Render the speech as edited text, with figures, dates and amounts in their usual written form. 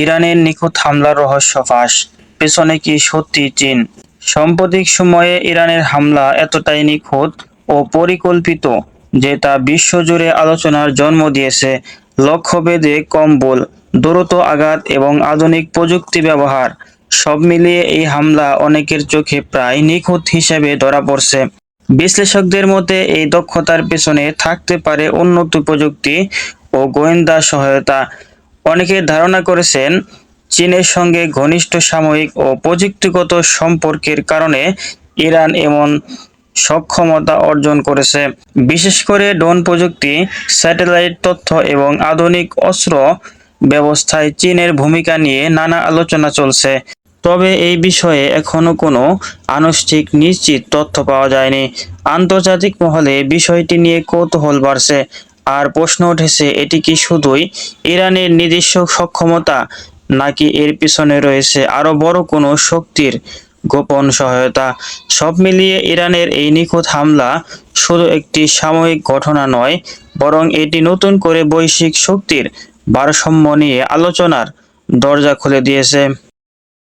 ইরানের নিখুঁত হামলার রহস্য ফাঁস, পেছনে কি সত্যি চীন? সাম্প্রতিক সময়ে ইরানের হামলা এতটাই নিখুঁত ও পরিকল্পিত যে তা বিশ্বজুড়ে আলোচনার জন্ম দিয়েছে। লক্ষ্যভেদে কম বল, দ্রুত আঘাত এবং আধুনিক প্রযুক্তি ব্যবহার, সব মিলিয়ে এই হামলা অনেকের চোখে প্রায় নিখুঁত হিসেবে ধরা পড়ছে। বিশ্লেষকদের মতে এই দক্ষতার পেছনে থাকতে পারে উন্নত প্রযুক্তি ও গোয়েন্দা সহায়তা। অনেকে ধারণা করেছেন চীনের সঙ্গে ঘনিষ্ঠ সামরিক ও প্রযুক্তিগত সম্পর্কের কারণে ইরান এমন সক্ষমতা অর্জন করেছে। বিশেষ করে ড্রোন প্রযুক্তি, স্যাটেলাইট তথ্য এবং আধুনিক অস্ত্র ব্যবস্থায় চীনের ভূমিকা নিয়ে নানা আলোচনা চলছে। তবে এই বিষয়ে এখনো কোনো আনুষ্ঠানিক নিশ্চিত তথ্য পাওয়া যায়নি। আন্তর্জাতিক মহলে বিষয়টি নিয়ে কৌতূহল বাড়ছে, আর প্রশ্ন উঠেছে এটি কি শুধুই ইরানের নিজস্ব সক্ষমতা, নাকি এর পিছনে রয়েছে আরও বড় কোনো শক্তির গোপন সহায়তা। সব মিলিয়ে ইরানের এই নিখুঁত হামলা শুধু একটি সাময়িক ঘটনা নয়, বরং এটি নতুন করে বৈশ্বিক শক্তির ভারসাম্য নিয়ে আলোচনার দরজা খুলে দিয়েছে।